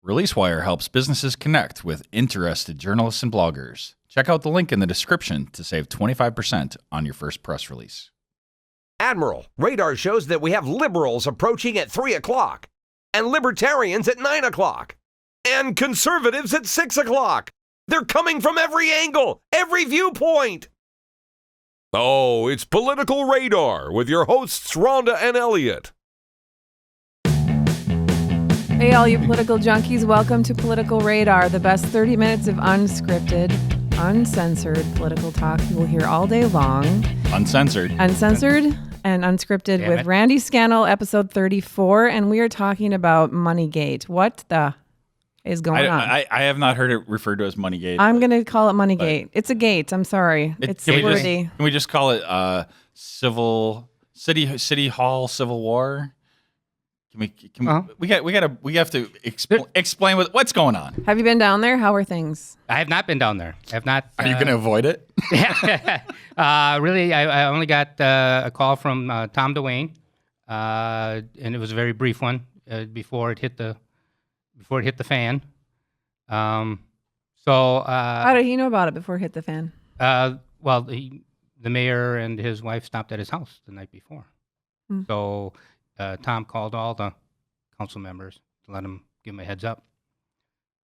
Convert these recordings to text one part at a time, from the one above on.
ReleaseWire helps businesses connect with interested journalists and bloggers. Check out the link in the description to save 25% on your first press release. Admiral, radar shows that we have liberals approaching at 3 o'clock, and libertarians at 9 o'clock, and conservatives at 6 o'clock. They're coming from every angle, every viewpoint. Oh, it's Political Radar with your hosts, Rhonda and Elliot. Hey, all you political junkies, welcome to Political Radar, the best 30 minutes of unscripted, uncensored political talk you will hear all day long. Uncensored and unscripted with Randy Scannell, episode 34, and we are talking about Moneygate. What the is going on? I have not heard it referred to as Moneygate. I'm going to call it Moneygate. It's a gate. I'm sorry. It's wordy. Can we just call it City Hall Civil War? We have to explain what's going on. Have you been down there? How are things? I have not been down there. I have not. Are you going to avoid it? Really, I only got a call from Tom DeWayne, and it was a very brief one before it hit the fan. How did he know about it before it hit the fan? Well, the mayor and his wife stopped at his house the night before. So Tom called all the council members to let him give him a heads up.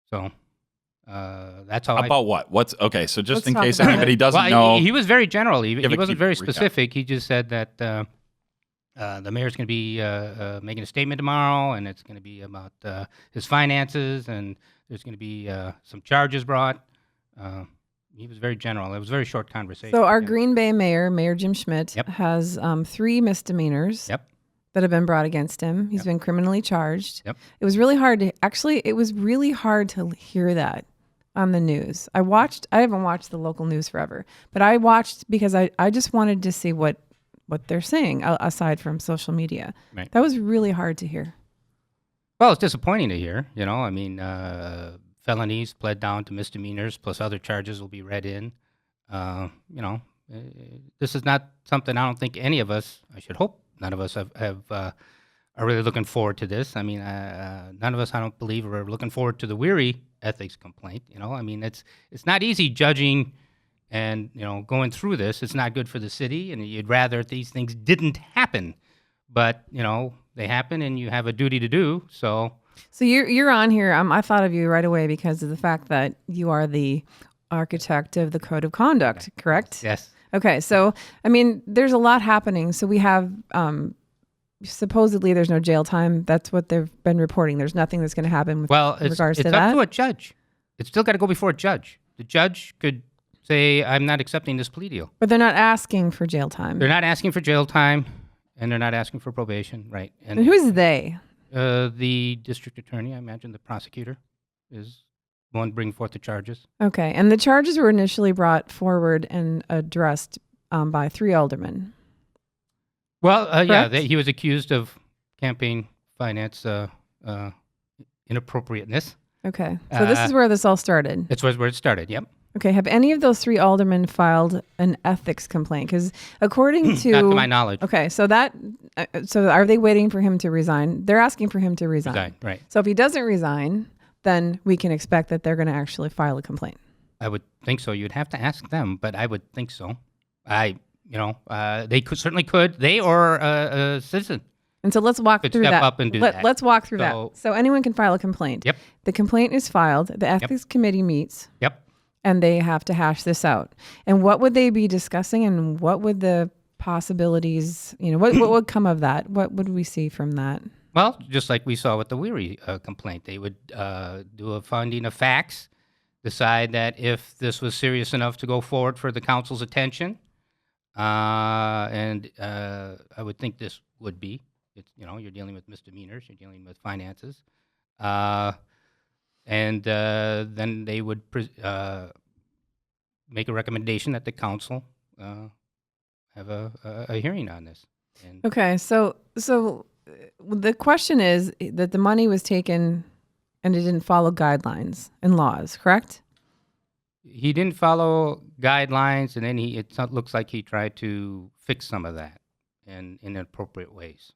So that's how. About what? What's okay? So just in case anybody doesn't know, he was very general. He wasn't very specific. Recap. He just said that the mayor's going to be making a statement tomorrow, and it's going to be about his finances, and there's going to be some charges brought. He was very general. It was a very short conversation. So our Green Bay Mayor Jim Schmitt, has 3 misdemeanors. That have been brought against him. He's been criminally charged. It was really hard to hear that on the news. I haven't watched the local news forever, but I watched because I just wanted to see what they're saying aside from social media. Right. That was really hard to hear. Well, it's disappointing to hear. I mean, felonies pled down to misdemeanors, plus other charges will be read in. This is not something I don't think any of us, I should hope, none of us are really looking forward to this. I mean, none of us, I don't believe, are looking forward to the Weary ethics complaint. I mean, it's not easy judging and going through this. It's not good for the city, and you'd rather these things didn't happen, but they happen, and you have a duty to do. So you're on here. I thought of you right away because of the fact that you are the architect of the code of conduct, correct? Yes. Okay, so, I mean, there's a lot happening. So we have, supposedly there's no jail time. That's what they've been reporting. There's nothing that's going to happen with regards to that. It's up to a judge. It's still got to go before a judge. The judge could say, I'm not accepting this plea deal. But they're not asking for jail time. They're not asking for jail time, and they're not asking for probation, right? And who's they? The district attorney, I imagine the prosecutor is one bring forth the charges. Okay, and the charges were initially brought forward and addressed by 3 aldermen. Well, he was accused of campaign finance inappropriateness. Okay, so this is where this all started. That's where it started, yep. Okay, have any of those 3 aldermen filed an ethics complaint? Because according to... Not to my knowledge. Okay, so are they waiting for him to resign? They're asking for him to resign. Right. So if he doesn't resign, then we can expect that they're going to actually file a complaint. I would think so. You'd have to ask them, but I would think so. They certainly could. They or a citizen. And so let's walk through that. Step up and do that. Let's walk through that. So anyone can file a complaint. Yep. The complaint is filed. The ethics committee meets. Yep. And they have to hash this out. And what would they be discussing, and what would the possibilities, what would come of that? What would we see from that? Well, just like we saw with the Weary complaint, they would do a finding of facts, decide that if this was serious enough to go forward for the council's attention, and I would think this would be. You're dealing with misdemeanors, you're dealing with finances, and then they would make a recommendation that the council have a hearing on this. Okay, so the question is that the money was taken and it didn't follow guidelines and laws, correct? He didn't follow guidelines, and then it looks like he tried to fix some of that in appropriate ways.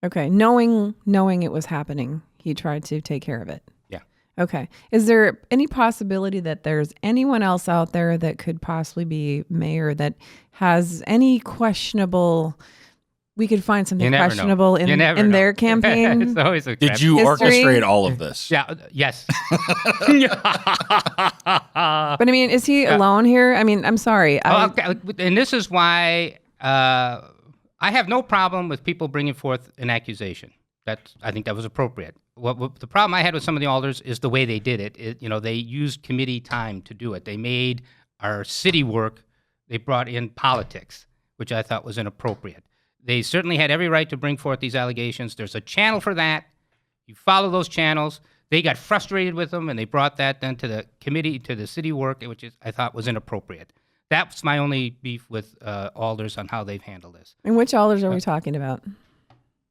Okay, knowing it was happening, he tried to take care of it. Yeah. Okay. Is there any possibility that there's anyone else out there that could possibly be mayor that has any questionable? We could find something questionable in their campaign. It's always a Did you orchestrate all of this? Yeah. Yes. But I mean, is he alone here? I mean, I'm sorry. And this is why I have no problem with people bringing forth an accusation. I think that was appropriate. What the problem I had with some of the alders is the way they did it. They used committee time to do it. They made our city work. They brought in politics, which I thought was inappropriate. They certainly had every right to bring forth these allegations. There's a channel for that. You follow those channels. They got frustrated with them, and they brought that then to the committee, to the city work, which I thought was inappropriate. That's my only beef with alders on how they've handled this. And which alders are we talking about?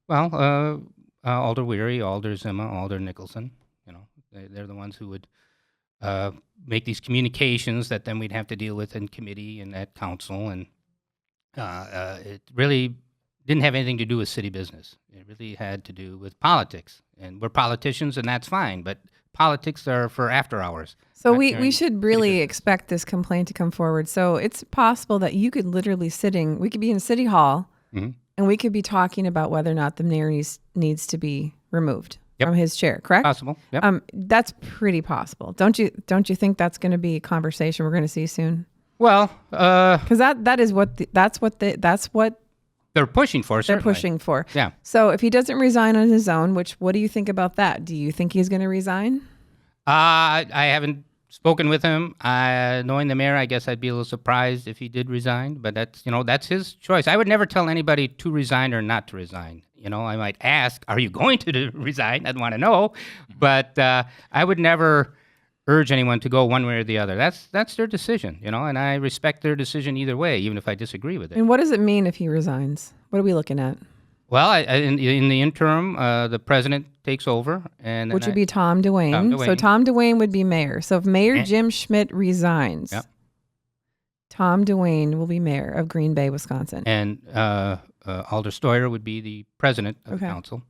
Well, Alder Weary, Alder Zimmer, Alder Nicholson. They're the ones who would make these communications that then we'd have to deal with in committee and at council. And it really didn't have anything to do with city business. It really had to do with politics. And we're politicians, and that's fine. But politics are for after hours. So we should really expect this complaint to come forward. So it's possible that you could literally we could be in City Hall, and we could be talking about whether or not the mayor needs to be removed from his chair, correct? Possible. Yep. That's pretty possible. Don't you think that's going to be a conversation we're going to see soon? Well, because that's what they're pushing for. Certainly. They're pushing for. Yeah. So if he doesn't resign on his own, what do you think about that? Do you think he's going to resign? I haven't spoken with him. Knowing the mayor, I guess I'd be a little surprised if he did resign. But that's his choice. I would never tell anybody to resign or not to resign. I might ask, "Are you going to resign?" I'd want to know, but I would never urge anyone to go one way or the other. That's their decision, and I respect their decision either way, even if I disagree with it. And what does it mean if he resigns? What are we looking at? Well, in the interim, the president takes over, which would be Tom DeWayne. So Tom DeWayne would be mayor. So if Mayor Jim Schmitt resigns, Tom DeWayne will be mayor of Green Bay, Wisconsin. And Alder Stoyer would be the president of the council.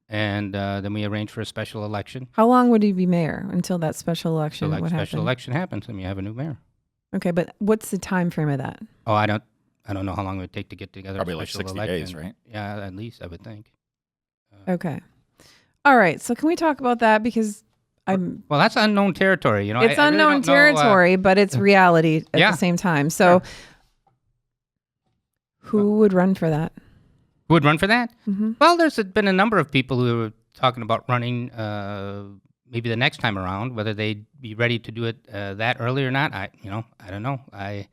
And then we arrange for a special election. How long would he be mayor until that special election? Special election happens, and you have a new mayor. Okay, but what's the time frame of that? Oh, I don't know how long it would take to get together. Probably like 60 days, right? Yeah, at least I would think. Okay. All right. So can we talk about that? Because well, that's unknown territory. It's unknown territory, but it's reality at the same time. So who would run for that? Who would run for that? Mm-hmm. Well, there's been a number of people who are talking about running maybe the next time around, whether they'd be ready to do it that early or not. I don't know. I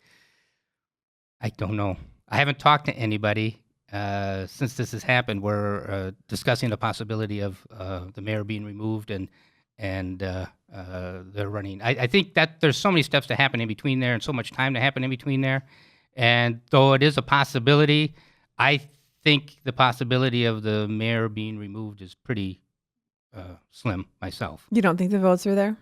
don't know. I haven't talked to anybody since this has happened. We're discussing the possibility of the mayor being removed and they're running. I think that there's so many steps to happen in between there and so much time to happen in between there. And though it is a possibility, I think the possibility of the mayor being removed is pretty slim myself. You don't think the votes are there?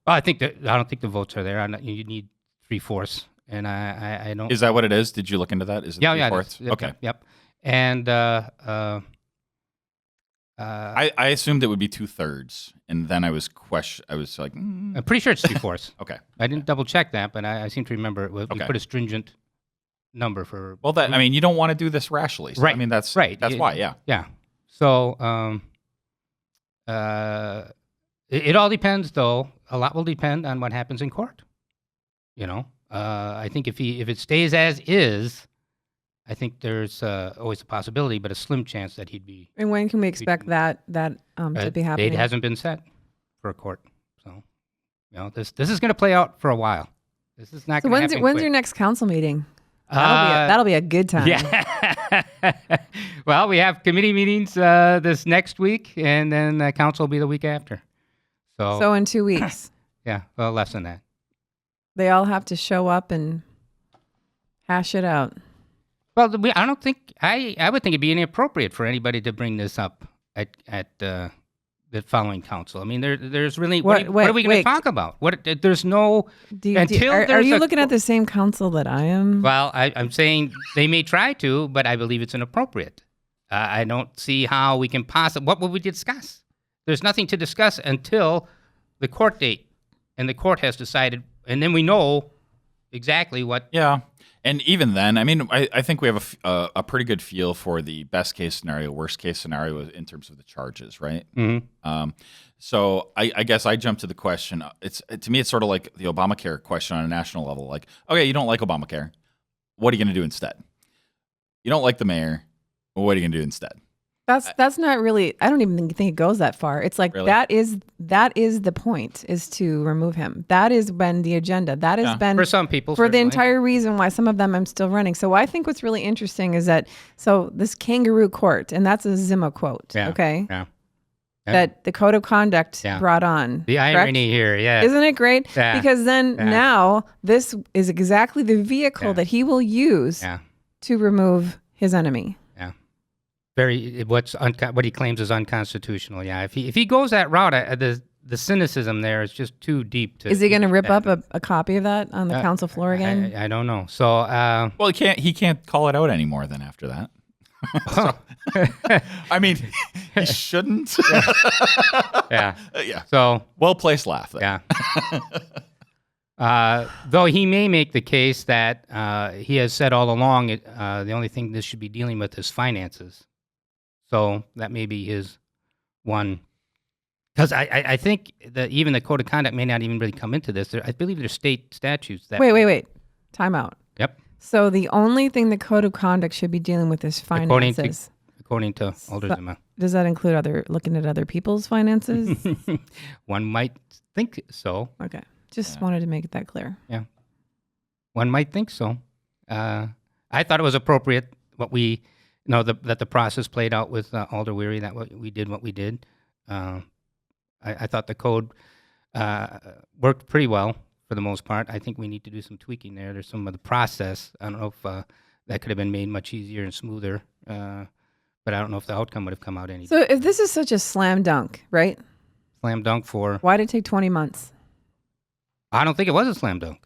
Well, I don't think the votes are there. You need 3/4, and I don't. Is that what it is? Did you look into that? Is it 3/4? Okay. Yep. And I assumed it would be 2/3, and then I was like, I'm pretty sure it's 3/4. Okay. I didn't double check that, but I seem to remember we put a stringent number for. Well, you don't want to do this rashly. So, right. I mean, that's right. That's why. Yeah. Yeah. So it all depends, though. A lot will depend on what happens in court. I think if it stays as is, I think there's always a possibility, but a slim chance that he'd be. And when can we expect that to be happening? Date hasn't been set for a court, so this is going to play out for a while. This is not. So when's your next council meeting? That'll be a good time. Yeah. Well, we have committee meetings this next week, and then council will be the week after. So in 2 weeks. Yeah, well, less than that. They all have to show up and hash it out. Well, I don't think I would think it'd be inappropriate for anybody to bring this up at the following council. I mean, there's really what are we going to talk about? There's no are you looking at the same council that I am? Well, I'm saying they may try to, but I believe it's inappropriate. I don't see how we can possibly. What will we discuss? There's nothing to discuss until the court date, and the court has decided, and then we know exactly what. Yeah. And even then, I mean, I think we have a pretty good feel for the best case scenario, worst case scenario in terms of the charges, right? Mm-hmm. So I guess I jump to the question. To me, it's sort of like the Obamacare question on a national level. Like, okay, you don't like Obamacare. What are you going to do instead? You don't like the mayor. What are you going to do instead? That's not really. I don't even think it goes that far. It's like really? that is the point, is to remove him. That has been the agenda. That has been for some people, for certainly. the entire reason why some of them I'm still running. So I think what's really interesting is that this kangaroo court, and that's a Zimmer quote. Yeah. Okay. Yeah. That the code of conduct brought on. The irony here, yeah. Isn't it great? Yeah. Because then now this is exactly the vehicle that he will use to remove his enemy. What he claims is unconstitutional. Yeah, if he goes that route, the cynicism there is just too deep. Is he going to rip up a copy of that on the council floor again? I don't know. So well, he can't call it out anymore. Then after that, I mean, he shouldn't. Yeah. So well placed laugh. There. Yeah. Though he may make the case that he has said all along, the only thing this should be dealing with is finances. So that may be his one. Because I think that even the code of conduct may not even really come into this. I believe there's state statutes that. Wait. Time out. Yep. So the only thing the code of conduct should be dealing with is finances. According to Alder Zimmer. Does that include looking at other people's finances? One might think so. Okay. Just wanted to make that clear. Yeah. One might think so. I thought it was appropriate that the process played out with Alder Weary, that we did what we did. I thought the code worked pretty well for the most part. I think we need to do some tweaking there. There's some of the process. I don't know if that could have been made much easier and smoother, but I don't know if the outcome would have come out any So if this is such a slam dunk, right? Slam dunk for... Why did it take 20 months? I don't think it was a slam dunk.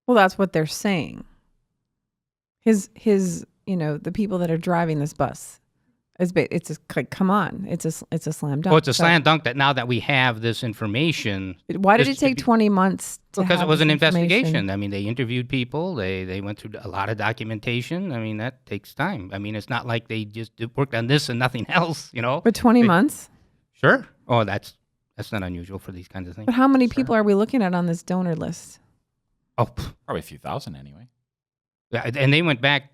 Well, that's what they're saying. His the people that are driving this bus, it's like, come on, it's a slam dunk. Well, it's a slam dunk that now that we have this information. Why did it take 20 months? Because it was an investigation. I mean, they interviewed people. They went through a lot of documentation. I mean, that takes time. I mean, it's not like they just worked on this and nothing else. But 20 months? Sure. Oh, that's not unusual for these kinds of things. But how many people are we looking at on this donor list? Oh, probably a few thousand anyway. Yeah, and they went back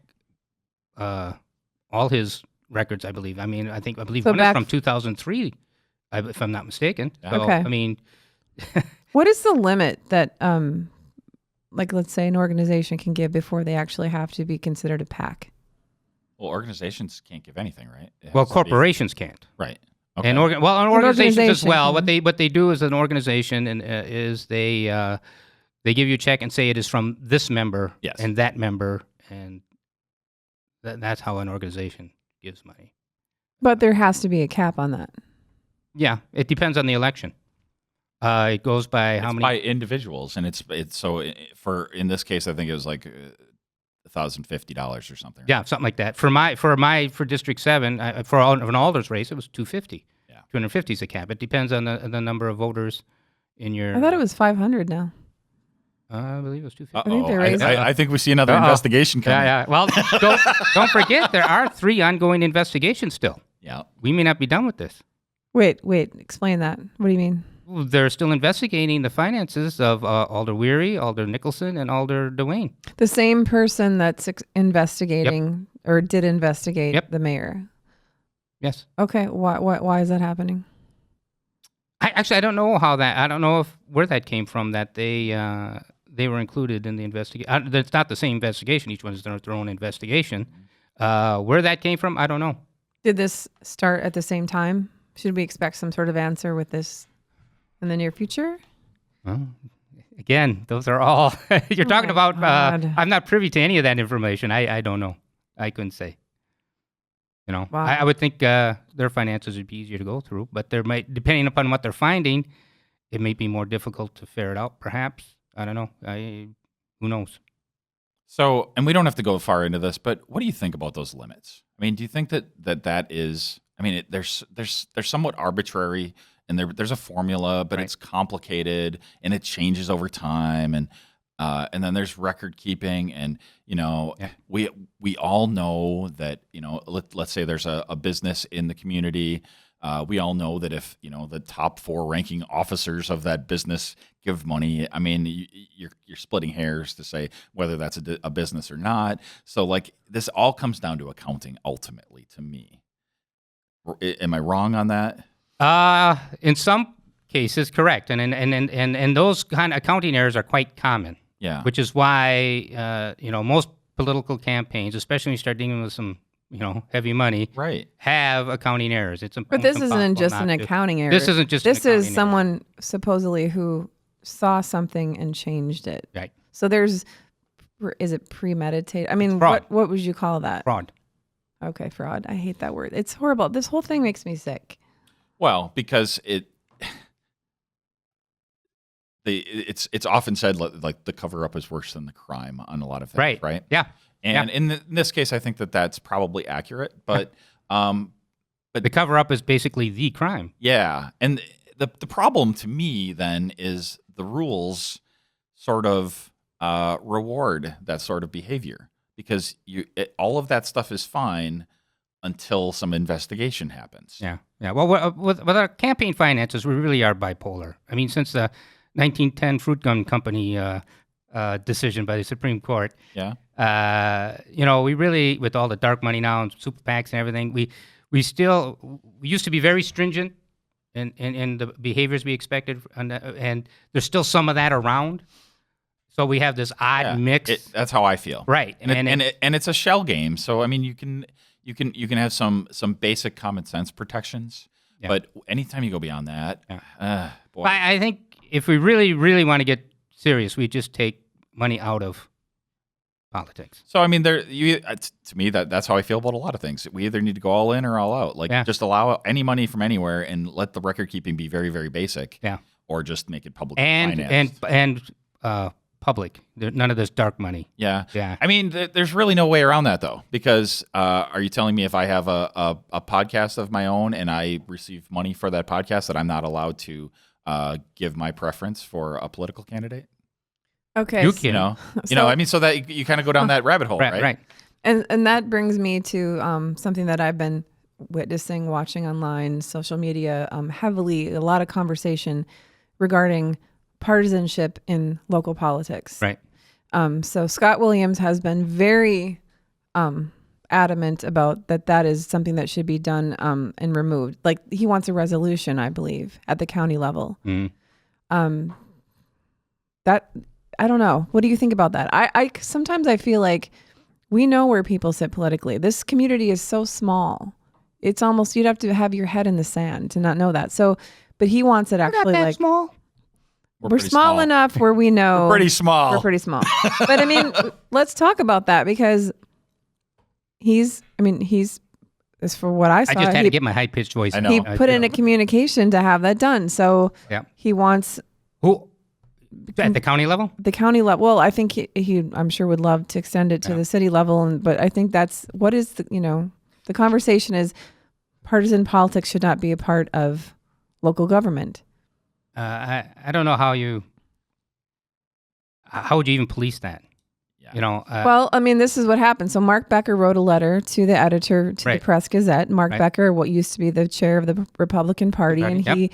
all his records, I believe. I believe one is from 2003, if I'm not mistaken. So, okay. I mean, what is the limit that, let's say, an organization can give before they actually have to be considered a PAC? Well, organizations can't give anything, right? Well, corporations can't. Right. Okay. And organizations as well. What they do as an organization is they give you a check and say it is from this member and that member, and that's how an organization gives money. But there has to be a cap on that. Yeah, it depends on the election. It goes by how many by individuals, and it's so for in this case, I think it was like $1,050 or something. Yeah, something like that. For District 7, for an Alder's race, it was $250. Yeah, $250 is the cap. It depends on the number of voters in your. I thought it was $500 now. I believe it was $250. I think they raised I think we see another investigation coming. Yeah. Well, don't forget there are 3 ongoing investigations still. Yeah, we may not be done with this. Wait. Explain that. What do you mean? They're still investigating the finances of Alder Weary, Alder Nicholson, and Alder Dwayne. The same person that's investigating or did investigate the mayor. Yes. Okay. Why is that happening? I don't know how that. I don't know where that came from. That they were included in the investigation. It's not the same investigation. Each one is their own investigation. Where that came from, I don't know. Did this start at the same time? Should we expect some sort of answer with this in the near future? Well, again, those are all you're talking about. I'm not privy to any of that information. I don't know. I couldn't say. Wow. I would think their finances would be easier to go through, but there might, depending upon what they're finding, it may be more difficult to ferret out. Perhaps, I don't know. Who knows? So, and we don't have to go far into this, but what do you think about those limits? I mean, do you think that is? I mean, they're somewhat arbitrary and there's a formula, but it's complicated and it changes over time, and then there's record keeping, and we all know that let's say there's a business in the community. We all know that if the top 4 ranking officers of that business give money, I mean, you're splitting hairs to say whether that's a business or not. So like this all comes down to accounting ultimately, to me. Am I wrong on that? In some cases, correct, and those kind of accounting errors are quite common. Yeah, which is why most political campaigns, especially when you start dealing with some heavy money, right, have accounting errors. But this isn't just an accounting error. This isn't just. This is someone supposedly who saw something and changed it. Right. So is it premeditated? I mean, fraud. What would you call that? Fraud. Okay, fraud. I hate that word. It's horrible. This whole thing makes me sick. Well, because it's often said like the cover up is worse than the crime on a lot of things, right? Yeah. And in this case, I think that's probably accurate, but the cover up is basically the crime. Yeah, and the problem to me then is the rules sort of reward that sort of behavior, because all of that stuff is fine until some investigation happens. Yeah. Well, with our campaign finances, we really are bipolar. I mean, since the 1910 Fruit Gum Company decision by the Supreme Court. Yeah. We really, with all the dark money now and super PACs and everything, we used to be very stringent in the behaviors we expected, and there's still some of that around. So we have this odd mix. That's how I feel. Right. And it's a shell game. So I mean, you can have some basic common sense protections, but anytime you go beyond that, boy. I think if we really, really want to get serious, we just take money out of politics. So I mean, to me, that's how I feel about a lot of things. We either need to go all in or all out. Like just allow any money from anywhere and let the record keeping be very, very basic. Yeah. Or just make it public and public. None of this dark money. Yeah. Yeah. I mean, there's really no way around that though, because are you telling me if I have a podcast of my own and I receive money for that podcast that I'm not allowed to give my preference for a political candidate? Okay. I mean, so that you kind of go down that rabbit hole, right? Right. And that brings me to something that I've been witnessing, watching online, social media, heavily, a lot of conversation regarding partisanship in local politics. Right. So Scott Williams has been very adamant about that is something that should be done and removed. Like he wants a resolution, I believe, at the county level. Mm-hmm. That I don't know. What do you think about that? I sometimes I feel like we know where people sit politically. This community is so small. It's almost you'd have to have your head in the sand to not know that. So, but he wants it actually like small. We're small enough where we know we're pretty small. We're pretty small. But I mean, let's talk about that because he's as for what I saw. I just had to get my high pitched voice. I know. He put in a communication to have that done. So he wants who at the county level? The county level. Well, I think he I'm sure would love to extend it to the city level, but I think that's what is the conversation is partisan politics should not be a part of local government. I don't know how would you even police that? Yeah. Well, I mean, this is what happened. So Mark Becker wrote a letter to the editor to the Press-Gazette. Mark Becker, what used to be the chair of the Republican Party, and he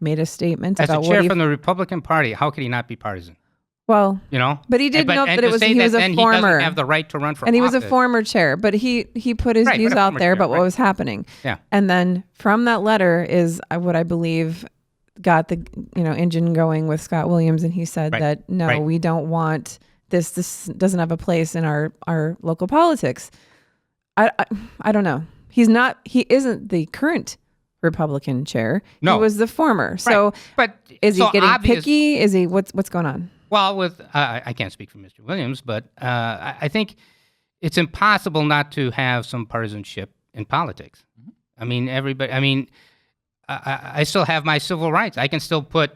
made a statement as about a chair from the Republican Party. How could he not be partisan? Well, but he did note that he was a former. He doesn't have the right to run for office. And he was a former chair, but he put his views out there about what was happening. Yeah. And then from that letter is what I believe got the engine going with Scott Williams, and he said that we don't want this. This doesn't have a place in our local politics. I don't know. He isn't the current Republican chair. No. He was the former. So, but is he getting picky? Is he what's going on? Well, I can't speak for Mr. Williams, but I think it's impossible not to have some partisanship in politics. Mm-hmm. I mean, everybody. I mean, I still have my civil rights. I can still put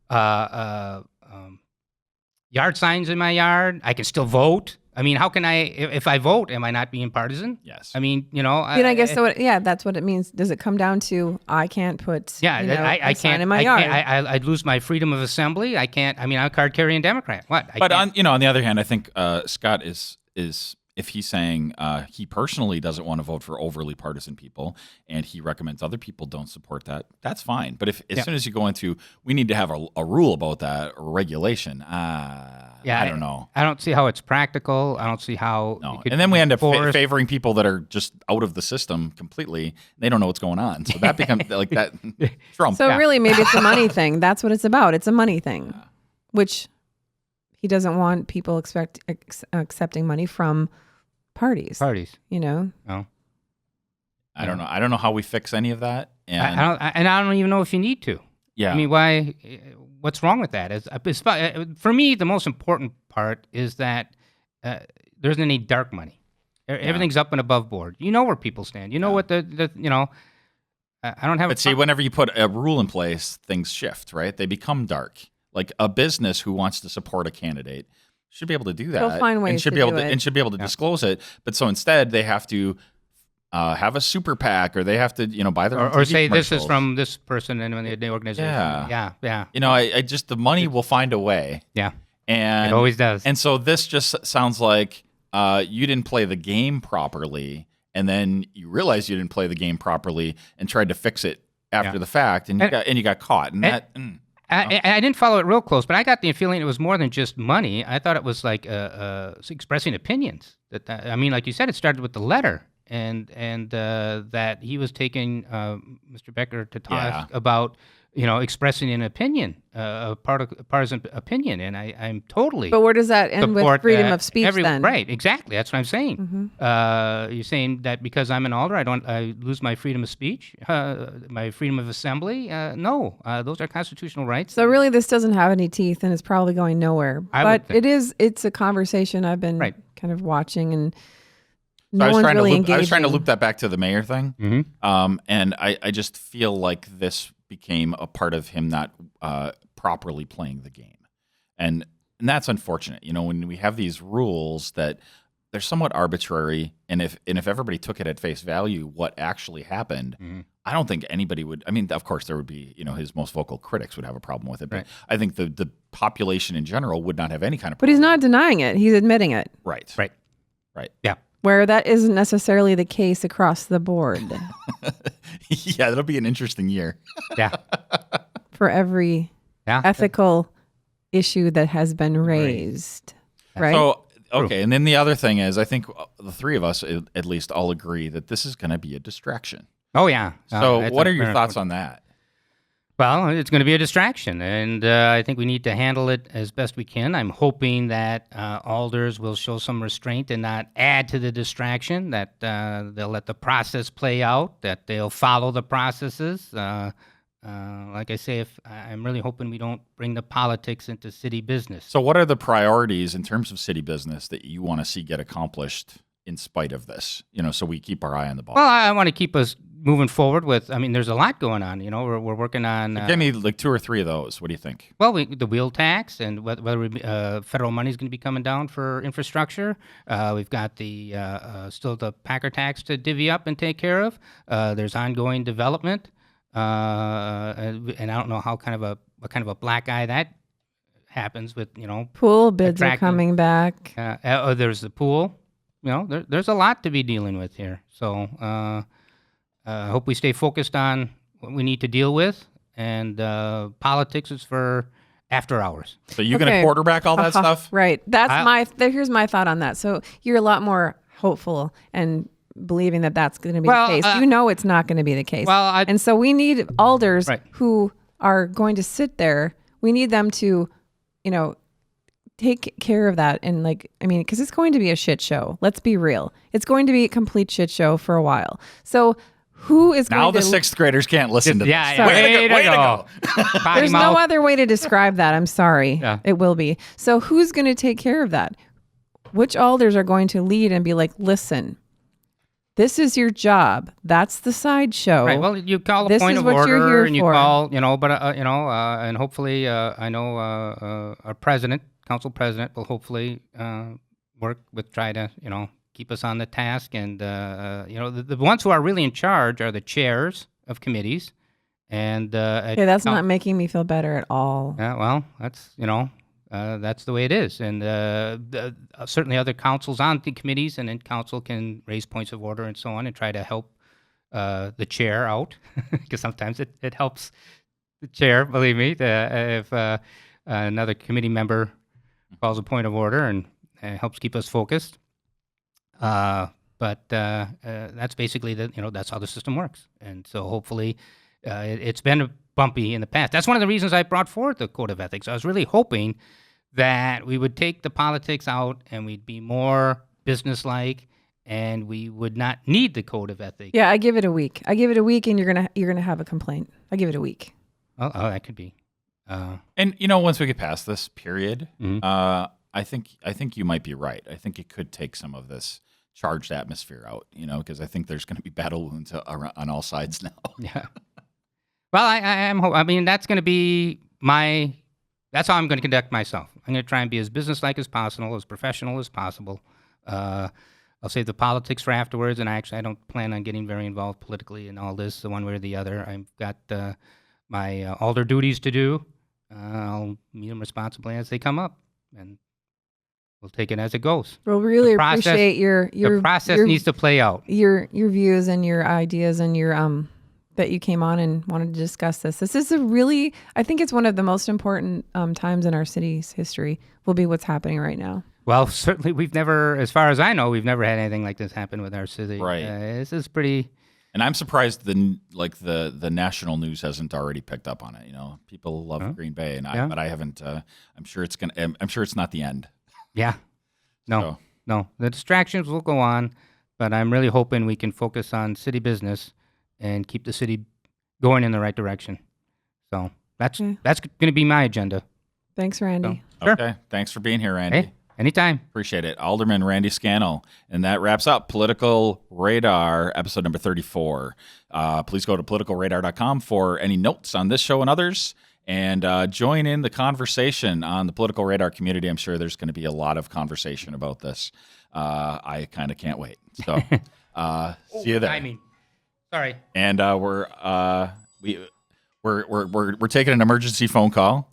yard signs in my yard. I can still vote. I mean, how can if I vote, am I not being partisan? Yes. I mean, I guess so. That's what it means. Does it come down to I can't put I sign can't in my yard? I'd lose my freedom of assembly. I can't. I mean, I'm a card carrying Democrat. What? But on the other hand, I think Scott is if he's saying he personally doesn't want to vote for overly partisan people and he recommends other people don't support that, that's fine. But if as soon as you go into we need to have a rule about that or regulation, I don't know. I don't see how it's practical. I don't see how. No. And then we end up favoring people that are just out of the system completely. They don't know what's going on. So that becomes like that Trump. So really, maybe it's a money thing. That's what it's about. It's a money thing, which he doesn't want people accepting money from parties. No. I don't know. I don't know how we fix any of that. And I don't even know if you need to. Yeah. I mean, why? What's wrong with that? For me, the most important part is that there isn't any dark money. Everything's up and above board. You know where people stand. You know what I don't have. But see, whenever you put a rule in place, things shift, right? They become dark. Like a business who wants to support a candidate should be able to do that. They'll find ways and should to be able do to it. and should be able to disclose it. But so instead, they have to have a super PAC, or they have to buy their own or TV say this is commercials. from this person in the organization. Yeah. I just the money will find a way. Yeah. And it always does. And so this just sounds like you didn't play the game properly, and then you realized you didn't play the game properly and tried to fix it after the fact, and you got caught. I didn't follow it real close, but I got the feeling it was more than just money. I thought it was like expressing opinions. I mean, like you said, it started with the letter, and that he was taking Mr. Becker to task about expressing an opinion, a partisan opinion, and I'm totally. But where does that end with freedom of speech then? Right, exactly. That's what I'm saying. You're saying that because I'm an alder, I lose my freedom of speech, my freedom of assembly? No, those are constitutional rights. So really, this doesn't have any teeth, and it's probably going nowhere. But it's a conversation I've been kind of watching, and no one's really engaging. I was trying to loop that back to the mayor thing, and I just feel like this became a part of him not properly playing the game, and that's unfortunate. When we have these rules that they're somewhat arbitrary, and if everybody took it at face value, what actually happened, I don't think anybody would. I mean, of course, there would be his most vocal critics would have a problem with it, but I think the population in general would not have any kind of. But he's not denying it; he's admitting it. Right. Yeah. Where that isn't necessarily the case across the board. Yeah, that'll be an interesting year. Yeah. For every ethical issue that has been raised. Right? So, okay, and then the other thing is, I think the three of us at least all agree that this is going to be a distraction. Oh, yeah. So what are your thoughts on that? Well, it's going to be a distraction, and I think we need to handle it as best we can. I'm hoping that alders will show some restraint and not add to the distraction, that they'll let the process play out, that they'll follow the processes. Like I say, I'm really hoping we don't bring the politics into city business. So what are the priorities in terms of city business that you want to see get accomplished in spite of this, so we keep our eye on the ball? Well, I want to keep us moving forward with, there's a lot going on, we're working on. Give me like two or three of those. What do you think? Well, the wheel tax, and whether federal money is going to be coming down for infrastructure. We've got still the Packer tax to divvy up and take care of. There's ongoing development. And I don't know what kind of a black eye that happens with, pool bids are coming back. There's the pool. There's a lot to be dealing with here. So I hope we stay focused on what we need to deal with, and politics is for after hours. So you're going to quarterback all that stuff? Right. Here's my thought on that. So you're a lot more hopeful and believing that that's going to be the case. It's not going to be the case. And so we need alders who are going to sit there. We need them to, take care of that. And because it's going to be a shit show. Let's be real. It's going to be a complete shit show for a while. So who is now going to... Now the sixth graders can't listen to this. Way to go. There's no other way to describe that. I'm sorry. Yeah. It will be. So who's going to take care of that? Which alders are going to lead and be like, listen, this is your job. That's the sideshow. Right. Well, you call a point of order, and you call, and hopefully, I know our council president will hopefully work with try to, keep us on the task. And, the ones who are really in charge are the chairs of committees. And that's not making me feel better at all. Yeah, well, that's, that's the way it is. And certainly other councils on the committees and then council can raise points of order and so on and try to help the chair out, because sometimes it helps the chair, believe me, if another committee member calls a point of order and helps keep us focused. But that's basically that's how the system works. And so hopefully it's been bumpy in the past. That's one of the reasons I brought forward the Code of Ethics. I was really hoping that we would take the politics out and we'd be more businesslike and we would not need the Code of Ethics. Yeah, I give it a week. And you're gonna have a complaint. I give it a week. Oh, that could be. And once we get past this period, Mhm. I think you might be right. I think it could take some of this charged atmosphere out, because I think there's going to be battle wounds on all sides now. Yeah. Well, I mean, that's going to be that's how I'm going to conduct myself. I'm going to try and be as businesslike as possible, as professional as possible. I'll save the politics for afterwards, and I don't plan on getting very involved politically in all this, one way or the other. I've got my alder duties to do. I'll meet them responsibly as they come up, and we'll take it as it goes. We'll really appreciate your the process needs to play out. Your views and your ideas and your that you came on and wanted to discuss this. This is I think it's one of the most important times in our city's history. Will be what's happening right now. Well, certainly we've never, as far as I know, we've never had anything like this happen with our city. Right. This is pretty. And I'm surprised the national news hasn't already picked up on it. People love Green Bay, but I haven't. I'm sure it's not the end. Yeah. No. The distractions will go on, but I'm really hoping we can focus on city business and keep the city going in the right direction. So that's going to be my agenda. Thanks, Randy. So, okay. Thanks for being here, Randy. Hey, anytime. Appreciate it. Alderman Randy Scannell. And that wraps up Political Radar, episode number 34. Please go to politicalradar.com for any notes on this show and others. And join in the conversation on the Political Radar community. I'm sure there's going to be a lot of conversation about this. I kind of can't wait. So see you there. Timing. Sorry. And we're taking an emergency phone call.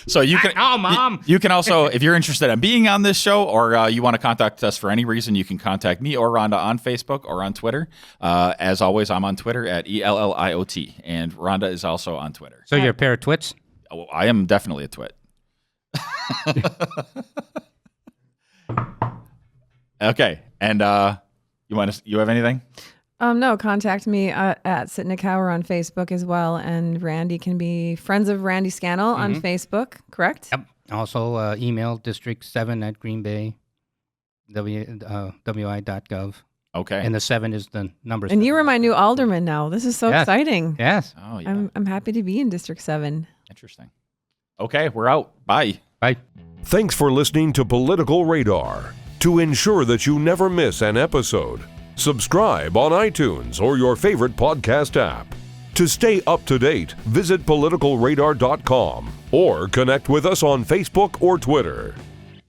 So you can, Mom. You can also, if you're interested in being on this show, or you want to contact us for any reason, you can contact me or Rhonda on Facebook or on Twitter. As always, I'm on Twitter at ELLIOT, and Rhonda is also on Twitter. So you're a pair of twits? Oh, I am definitely a twit. Okay, and you have anything? No, contact me at Sitnikauer on Facebook as well, and Randy can be Friends of Randy Scannell on Facebook, correct? Yep. Also, email district7@greenbaywi.gov. Okay. And the 7 is the number. And you were my new alderman now. This is so exciting. Yes. Oh, yeah. I'm happy to be in District 7. Interesting. Okay, we're out. Bye. Bye. Thanks for listening to Political Radar. To ensure that you never miss an episode, subscribe on iTunes or your favorite podcast app. To stay up to date, visit politicalradar.com or connect with us on Facebook or Twitter.